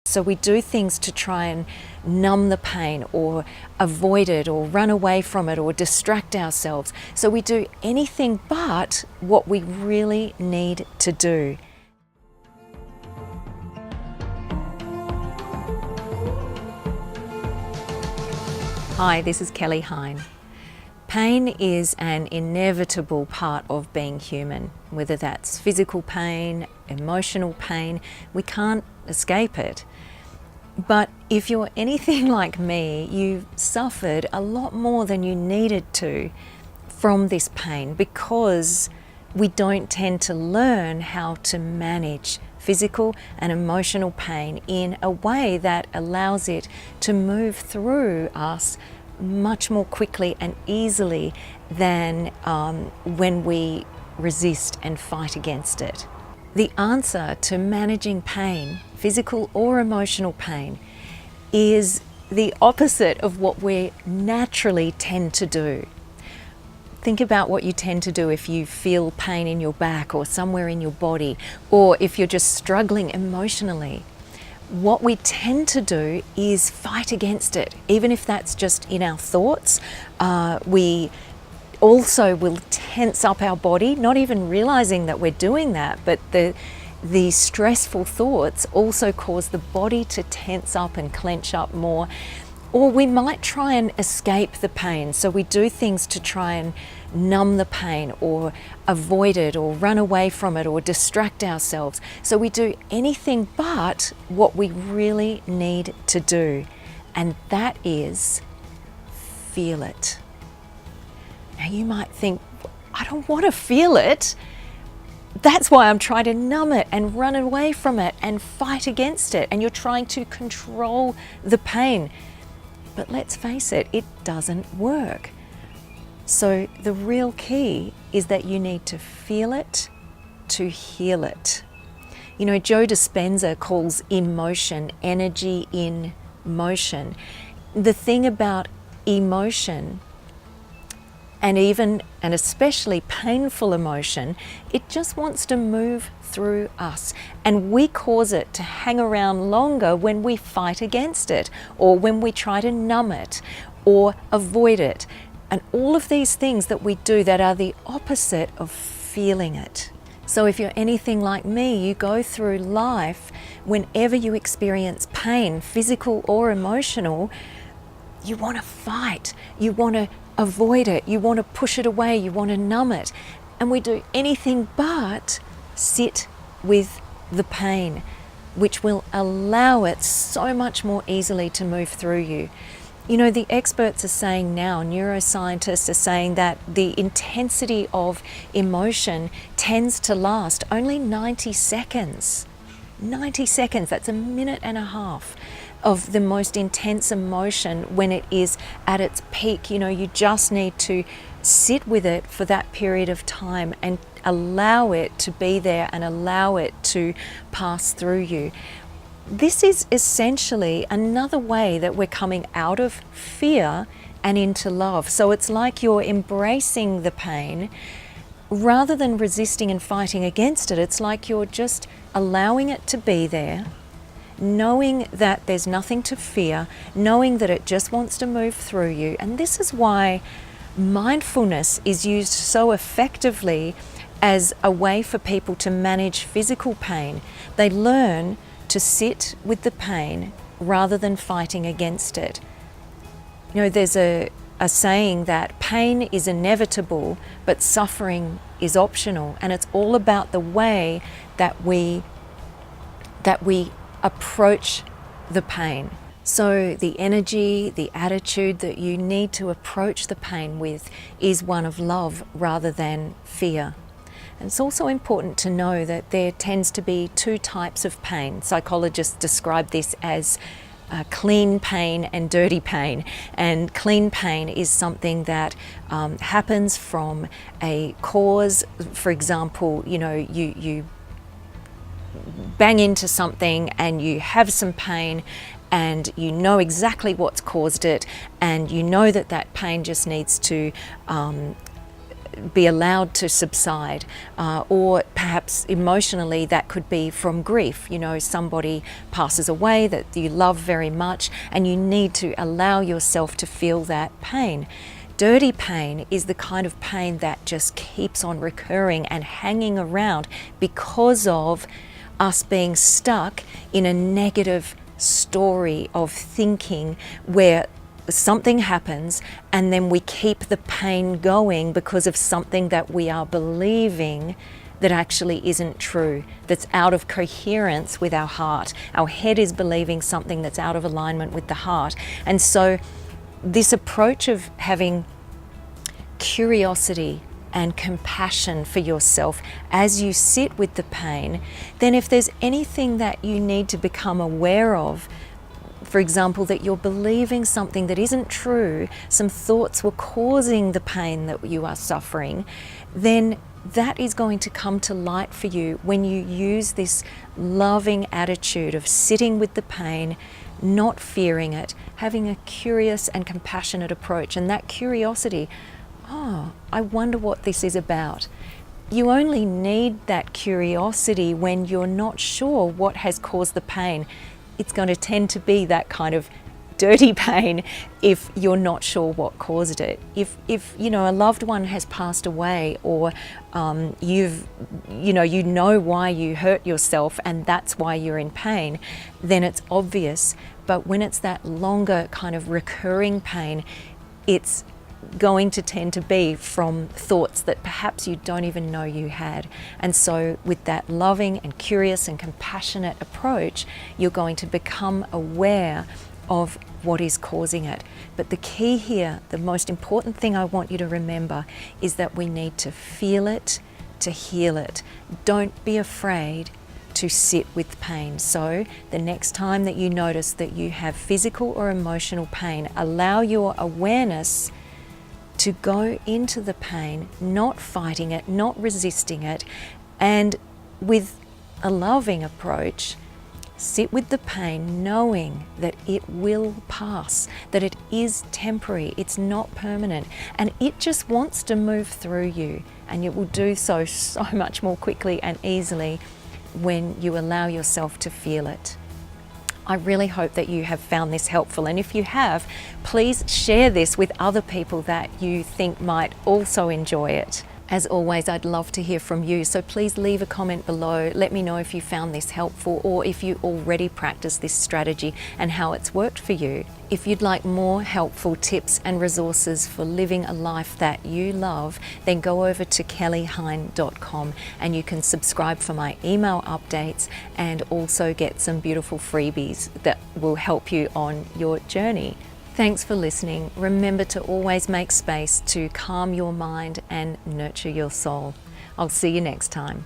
So we do things to try and numb the pain or avoid it or run away from it or distract ourselves. So we do anything but what we really need to do. Hi, this is Kelly Hine. Pain is an inevitable part of being human, whether that's physical pain, emotional pain, we can't escape it. But if you're anything like me, you've suffered a lot more than you needed to from this pain because we don't tend to learn how to manage physical and emotional pain in a way that allows it to move through us much more quickly and easily than when we resist and fight against it. The answer to managing pain, physical or emotional pain, is the opposite of what we naturally tend to do. Think about what you tend to do if you feel pain in your back or somewhere in your body, or if you're just struggling emotionally. What we tend to do is fight against it, even if that's just in our thoughts. We also will tense up our body, not even realizing that we're doing that, but the stressful thoughts also cause the body to tense up and clench up more. Or we might try and escape the pain. So we do things to try and numb the pain or avoid it or run away from it or distract ourselves. So we do anything but what we really need to do. And that is feel it. Now you might think, I don't want to feel it. That's why I'm trying to numb it and run away from it and fight against it. And you're trying to control the pain. But let's face it, it doesn't work. So the real key is that you need to feel it to heal it. You know, Joe Dispenza calls emotion energy in motion. The thing about emotion, and especially painful emotion, it just wants to move through us, and we cause it to hang around longer when we fight against it or when we try to numb it or avoid it, and all of these things that we do that are the opposite of feeling it. So if you're anything like me, you go through life, whenever you experience pain, physical or emotional, you want to fight, you want to avoid it, you want to push it away, you want to numb it. And we do anything but sit with the pain, which will allow it so much more easily to move through you. You know, the experts are saying now, neuroscientists are saying that the intensity of emotion tends to last only 90 seconds. 90 seconds, that's a minute and a half of the most intense emotion when it is at its peak. You know, you just need to sit with it for that period of time and allow it to be there and allow it to pass through you. This is essentially another way that we're coming out of fear and into love. So it's like you're embracing the pain rather than resisting and fighting against it. It's like you're just allowing it to be there, knowing that there's nothing to fear, knowing that it just wants to move through you. And this is why mindfulness is used so effectively as a way for people to manage physical pain. They learn to sit with the pain rather than fighting against it. You know, there's a saying that pain is inevitable, but suffering is optional. And it's all about the way that we approach the pain. So the energy, the attitude that you need to approach the pain with is one of love rather than fear. And it's also important to know that there tends to be two types of pain. Psychologists describe this as clean pain and dirty pain. And clean pain is something that happens from a cause. For example, you know, you bang into something and you have some pain and you know exactly what's caused it, and you know that that pain just needs to be allowed to subside, or perhaps emotionally that could be from grief. You know, somebody passes away that you love very much and you need to allow yourself to feel that pain. Dirty pain is the kind of pain that just keeps on recurring and hanging around because of us being stuck in a negative story of thinking where something happens and then we keep the pain going because of something that we are believing that actually isn't true, that's out of coherence with our heart. Our head is believing something that's out of alignment with the heart. And so this approach of having curiosity and compassion for yourself as you sit with the pain, then if there's anything that you need to become aware of, for example, that you're believing something that isn't true, some thoughts were causing the pain that you are suffering, then that is going to come to light for you when you use this loving attitude of sitting with the pain, not fearing it, having a curious and compassionate approach. And that curiosity, oh, I wonder what this is about. You only need that curiosity when you're not sure what has caused the pain. It's going to tend to be that kind of dirty pain if you're not sure what caused it. If you know, a loved one has passed away, or you know why you hurt yourself and that's why you're in pain, then it's obvious. But when it's that longer kind of recurring pain, it's going to tend to be from thoughts that perhaps you don't even know you had. And so with that loving and curious and compassionate approach, you're going to become aware of what is causing it. But the key here, the most important thing I want you to remember, is that we need to feel it to heal it. Don't be afraid to sit with pain. So the next time that you notice that you have physical or emotional pain, allow your awareness to go into the pain, not fighting it, not resisting it, and with a loving approach, sit with the pain knowing that it will pass, that it is temporary, it's not permanent, and it just wants to move through you, and it will do so much more quickly and easily when you allow yourself to feel it. I really hope that you have found this helpful, and if you have, please share this with other people that you think might also enjoy it. As always, I'd love to hear from you, so please leave a comment below. Let me know if you found this helpful or if you already practice this strategy and how it's worked for you. If you'd like more helpful tips and resources for living a life that you love, then go over to kellyhine.com and you can subscribe for my email updates and also get some beautiful freebies that will help you on your journey. Thanks for listening. Remember to always make space to calm your mind and nurture your soul. I'll see you next time.